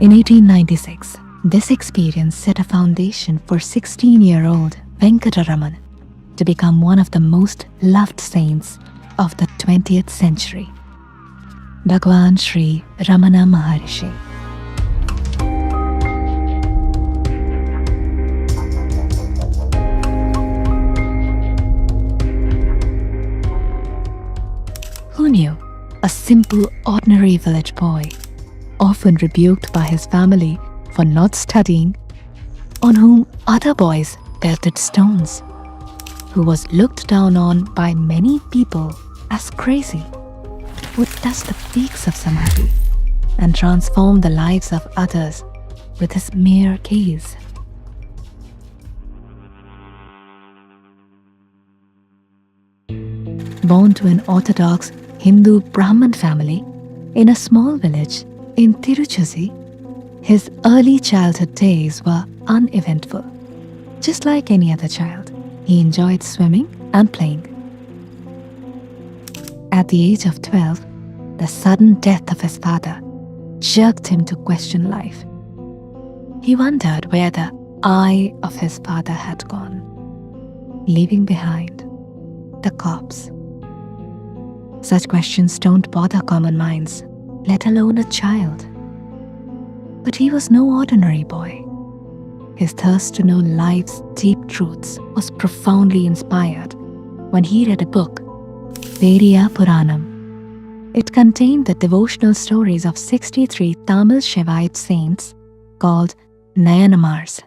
In 1896, this experience set a foundation for 16-year-old Ramana to become one of the most loved saints of the 20th century. Bhagwan Sri Ramana Maharishi. Who knew a simple, ordinary village boy, often rebuked by his family for not studying, on whom other boys pelted stones, who was looked down on by many people as crazy, would touch the peaks of Samadhi and transform the lives of others with his mere gaze. Born to an orthodox Hindu Brahmin family in a small village in Tiruchisi, his early childhood days were uneventful. Just like any other child, he enjoyed swimming and playing. At the age of 12, the sudden death of his father jerked him to question life. He wondered where the I of his father had gone, leaving behind the corpse. Such questions don't bother common minds, let alone a child. But he was no ordinary boy. His thirst to know life's deep truths was profoundly inspired when he read a book, Periya Puranam. It contained the devotional stories of 63 Tamil Shivaite saints called Nayanamars.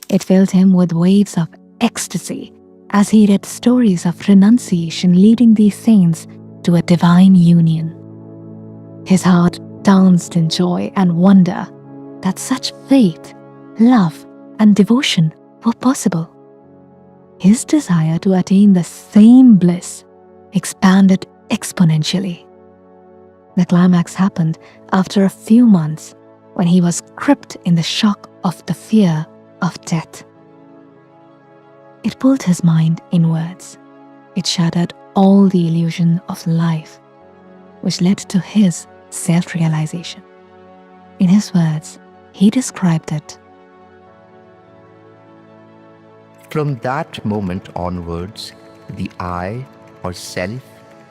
It filled him with waves of ecstasy as he read stories of renunciation leading these saints to a divine union. His heart danced in joy and wonder that such faith, love, and devotion were possible. His desire to attain the same bliss expanded exponentially. The climax happened after a few months when he was gripped in the shock of the fear of death. It pulled his mind inwards. It shattered all the illusion of life, which led to his self-realization. In his words, he described it. From that moment onwards, the I or self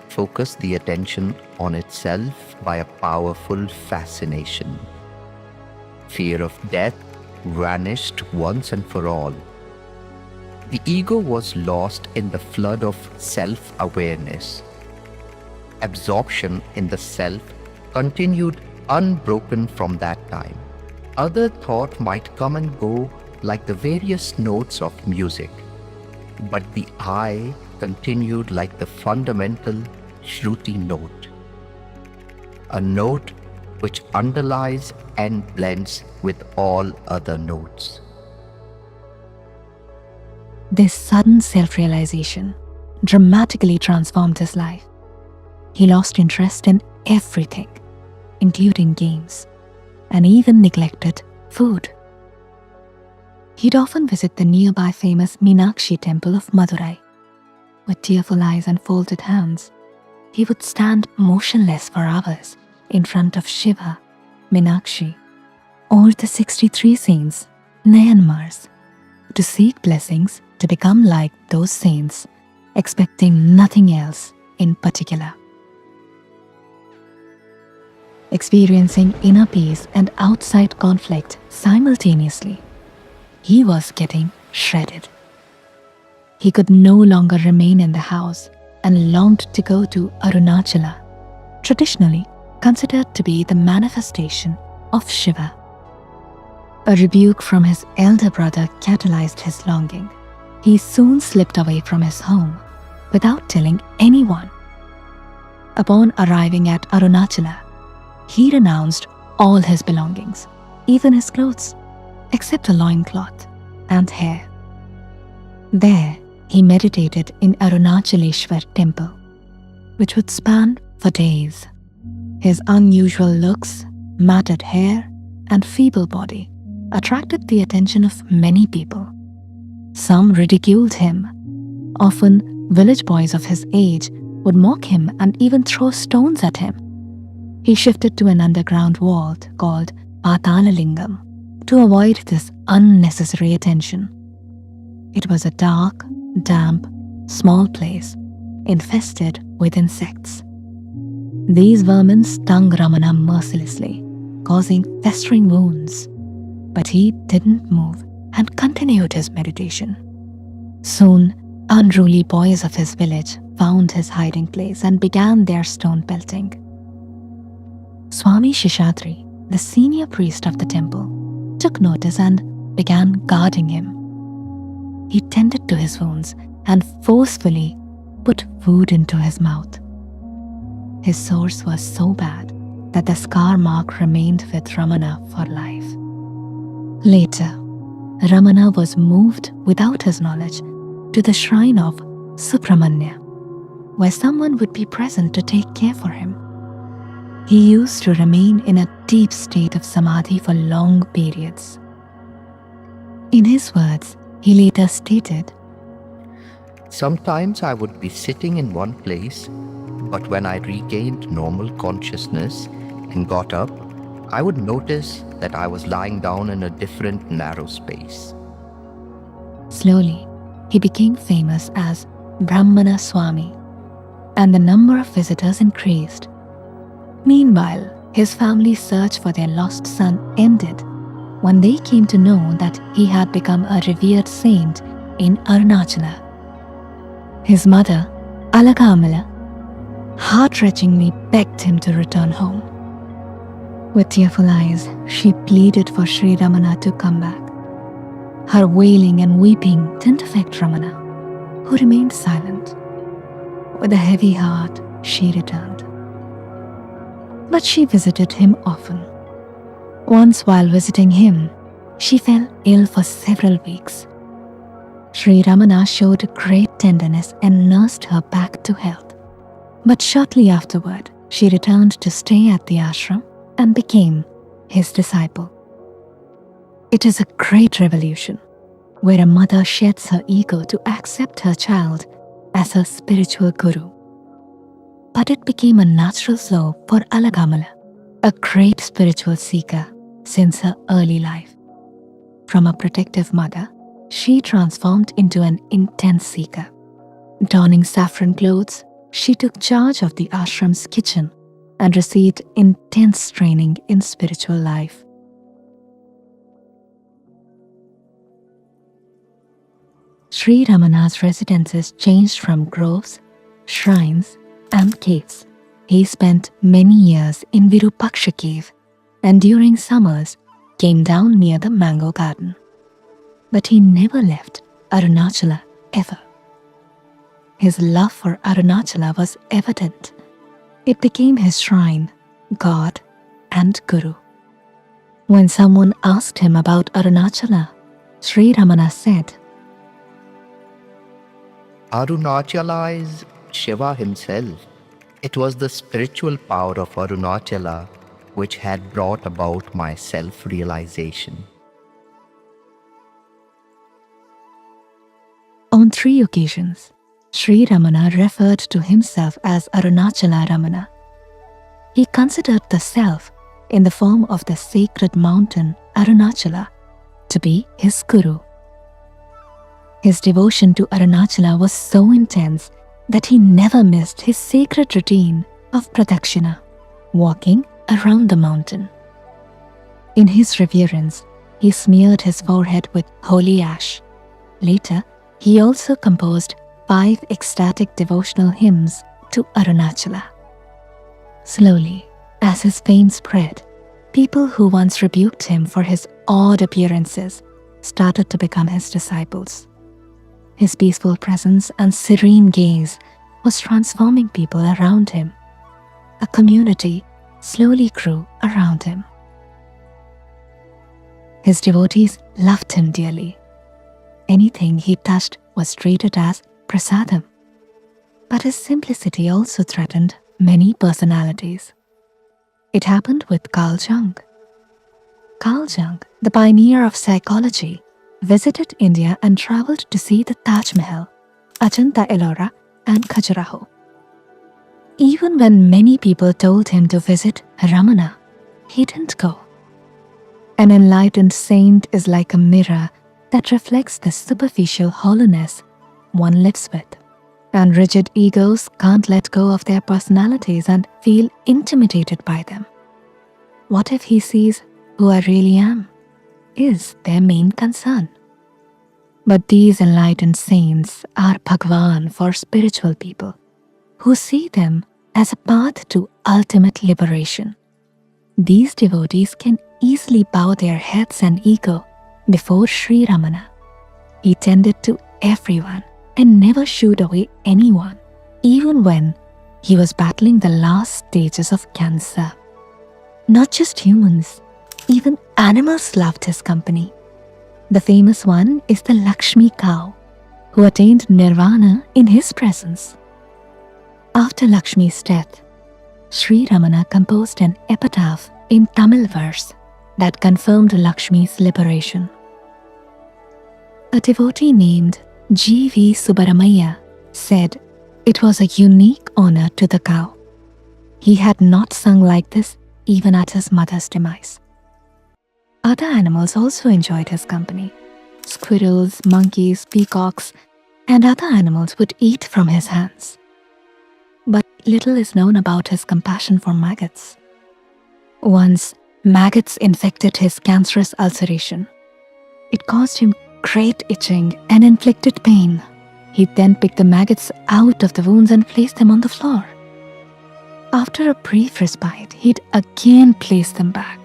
focused the attention on itself by a powerful fascination. Fear of death vanished once and for all. The ego was lost in the flood of self-awareness. Absorption in the self continued unbroken from that time. Other thought might come and go like the various notes of music, but the I continued like the fundamental Shruti note, a note which underlies and blends with all other notes. This sudden self-realization dramatically transformed his life. He lost interest in everything, including games, and even neglected food. He'd often visit the nearby famous Meenakshi temple of Madurai. With tearful eyes and folded hands, he would stand motionless for hours in front of Shiva, Meenakshi, or the 63 saints, Nayanmars, to seek blessings to become like those saints, expecting nothing else in particular. Experiencing inner peace and outside conflict simultaneously, he was getting shredded. He could no longer remain in the house and longed to go to Arunachala, traditionally considered to be the manifestation of Shiva. A rebuke from his elder brother catalyzed his longing. He soon slipped away from his home without telling anyone. Upon arriving at Arunachala, he renounced all his belongings, even his clothes, except a loincloth and hair. There, he meditated in Arunachaleshwar temple, which would span for days. His unusual looks, matted hair, and feeble body attracted the attention of many people. Some ridiculed him. Often, village boys of his age would mock him and even throw stones at him. He shifted to an underground vault called Patalalingam, to avoid this unnecessary attention. It was a dark, damp, small place infested with insects. These vermin stung Ramana mercilessly, causing festering wounds. But he didn't move and continued his meditation. Soon, unruly boys of his village found his hiding place and began their stone pelting. Swami Shishadri, the senior priest of the temple, took notice and began guarding him. He tended to his wounds and forcefully put food into his mouth. His sores were so bad that the scar mark remained with Ramana for life. Later, Ramana was moved without his knowledge to the shrine of Subramanya, where someone would be present to take care for him. He used to remain in a deep state of samadhi for long periods. In his words, he later stated, Sometimes I would be sitting in one place, but when I regained normal consciousness and got up, I would notice that I was lying down in a different narrow space. Slowly, he became famous as Brahmana Swami, and the number of visitors increased. Meanwhile, his family's search for their lost son ended when they came to know that he had become a revered saint in Arunachala. His mother, Alakamala, heart-wrenchingly begged him to return home. With tearful eyes, she pleaded for Sri Ramana to come back. Her wailing and weeping didn't affect Ramana, who remained silent. With a heavy heart, she returned. But she visited him often. Once while visiting him, she fell ill for several weeks. Sri Ramana showed great tenderness and nursed her back to health. But shortly afterward, she returned to stay at the ashram and became his disciple. It is a great revolution, where a mother sheds her ego to accept her child as her spiritual guru. But it became a natural flow for Alagamala, a great spiritual seeker since her early life. From a protective mother, she transformed into an intense seeker. Donning saffron clothes, she took charge of the ashram's kitchen and received intense training in spiritual life. Sri Ramana's residences changed from groves, shrines, and caves. He spent many years in Virupaksha cave and during summers came down near the mango garden. But he never left Arunachala ever. His love for Arunachala was evident. It became his shrine, God, and Guru. When someone asked him about Arunachala, Sri Ramana said, Arunachala is Shiva himself. It was the spiritual power of Arunachala which had brought about my self-realization. On 3 occasions, Sri Ramana referred to himself as Arunachala Ramana. He considered the self in the form of the sacred mountain Arunachala to be his guru. His devotion to Arunachala was so intense that he never missed his sacred routine of pradakshina, walking around the mountain. In his reverence, he smeared his forehead with holy ash. Later, he also composed 5 ecstatic devotional hymns to Arunachala. Slowly, as his fame spread, people who once rebuked him for his odd appearances started to become his disciples. His peaceful presence and serene gaze was transforming people around him. A community slowly grew around him. His devotees loved him dearly. Anything he touched was treated as prasadam. But his simplicity also threatened many personalities. It happened with Carl Jung. Carl Jung, the pioneer of psychology, visited India and traveled to see the Taj Mahal, Ajanta Ellora, and Khajuraho. Even when many people told him to visit Ramana, he didn't go. An enlightened saint is like a mirror that reflects the superficial hollowness one lives with. And rigid egos can't let go of their personalities and feel intimidated by them. What if he sees who I really am? Is their main concern. But these enlightened saints are Bhagwan for spiritual people who see them as a path to ultimate liberation. These devotees can easily bow their heads and ego before Sri Ramana. He tended to everyone and never shooed away anyone, even when he was battling the last stages of cancer. Not just humans, even animals loved his company. The famous one is the Lakshmi cow, who attained nirvana in his presence. After Lakshmi's death, Sri Ramana composed an epitaph in Tamil verse that confirmed Lakshmi's liberation. A devotee named G.V. Subbaramaya said it was a unique honor to the cow. He had not sung like this even at his mother's demise. Other animals also enjoyed his company. Squirrels, monkeys, peacocks, and other animals would eat from his hands. But little is known about his compassion for maggots. Once, maggots infected his cancerous ulceration. It caused him great itching and inflicted pain. He then picked the maggots out of the wounds and placed them on the floor. After a brief respite, he'd again place them back.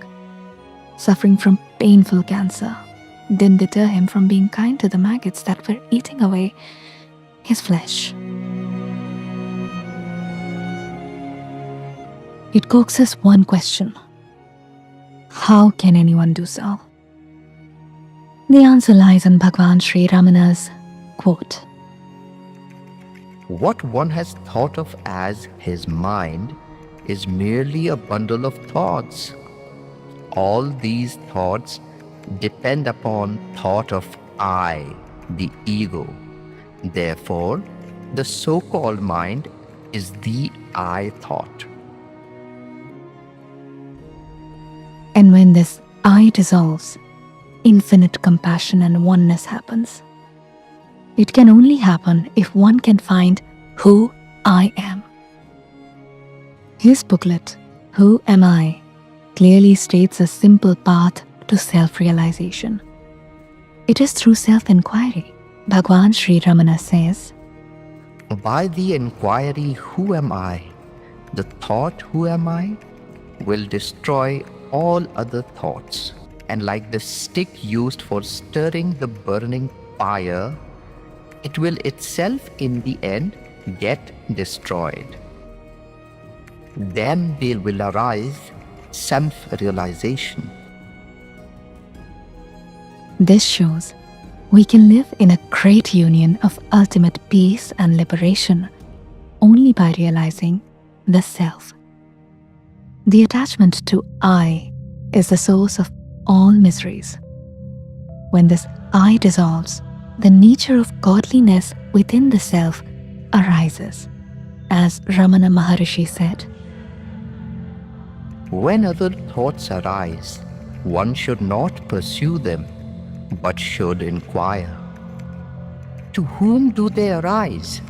Suffering from painful cancer didn't deter him from being kind to the maggots that were eating away his flesh. It coaxes one question. How can anyone do so? The answer lies in Bhagwan Sri Ramana's quote. What one has thought of as his mind is merely a bundle of thoughts. All these thoughts depend upon thought of I, the ego. Therefore, the so-called mind is the I thought. And when this I dissolves, infinite compassion and oneness happens. It can only happen if one can find who I am. His booklet, Who Am I?, clearly states a simple path to self-realization. It is through self-inquiry. Bhagwan Sri Ramana says, By the inquiry, who am I? The thought, who am I, will destroy all other thoughts. And like the stick used for stirring the burning fire, it will itself in the end get destroyed. Then there will arise self-realization. this shows we can live in a great union of ultimate peace and liberation only by realizing the self. The attachment to I is the source of all miseries. When this I dissolves, the nature of godliness within the self arises. As Ramana Maharishi said, When other thoughts arise, one should not pursue them, but should inquire. To whom do they arise?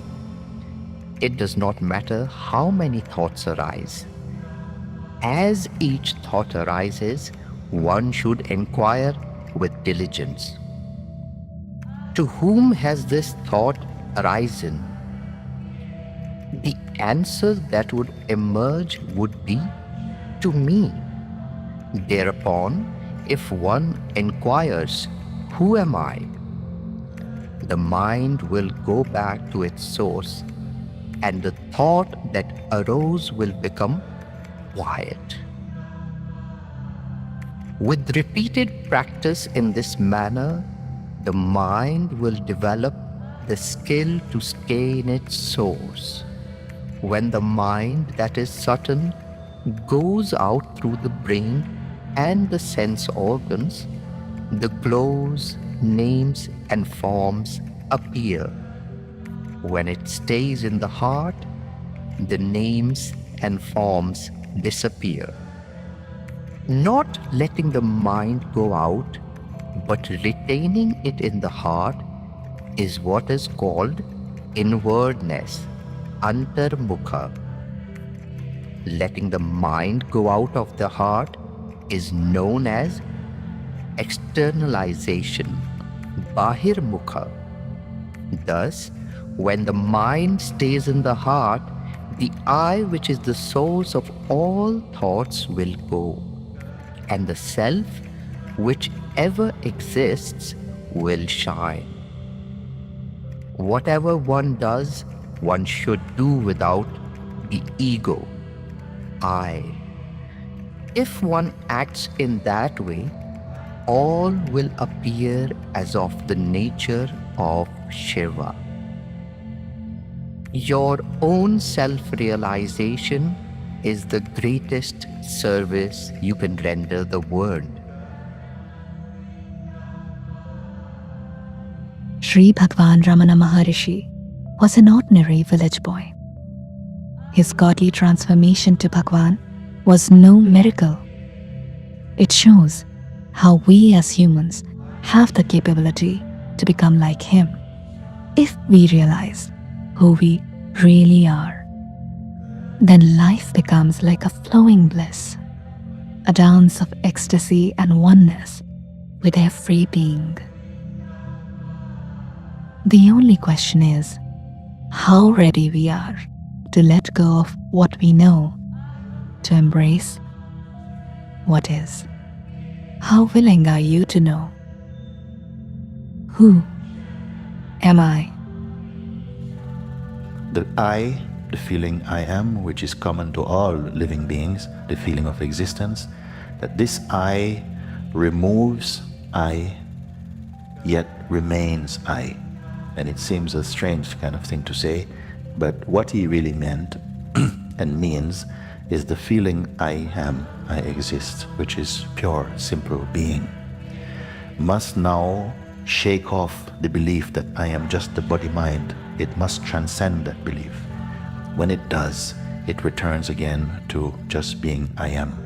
It does not matter how many thoughts arise. As each thought arises, one should inquire with diligence. To whom has this thought arisen? The answer that would emerge would be, to me. Thereupon, if one inquires, who am I? The mind will go back to its source, and the thought that arose will become quiet. With repeated practice in this manner, the mind will develop the skill to stay in its source. When the mind that is certain goes out through the brain and the sense organs, the glows, names and forms appear. When it stays in the heart, the names and forms disappear. Not letting the mind go out, but retaining it in the heart is what is called inwardness, antarmukha. Letting the mind go out of the heart is known as externalization, bahirmukha. Thus, when the mind stays in the heart, the I, which is the source of all thoughts, will go, and the self, which ever exists, will shine. Whatever one does, one should do without the ego, I. If one acts in that way, all will appear as of the nature of Shiva. Your own self-realization is the greatest service you can render the world. Sri Bhagwan Ramana Maharishi was an ordinary village boy. His godly transformation to Bhagwan was no miracle. It shows how we as humans have the capability to become like him if we realize who we really are. Then life becomes like a flowing bliss, a dance of ecstasy and oneness with every being. The only question is how ready we are to let go of what we know, to embrace what is. How willing are you to know? Who am I? The I, the feeling I am, which is common to all living beings, the feeling of existence, that this I removes I, yet remains I. And it seems a strange kind of thing to say, but what he really meant and means is the feeling I am, I exist, which is pure, simple being, must now shake off the belief that I am just the body-mind. It must transcend that belief. When it does, it returns again to just being I am.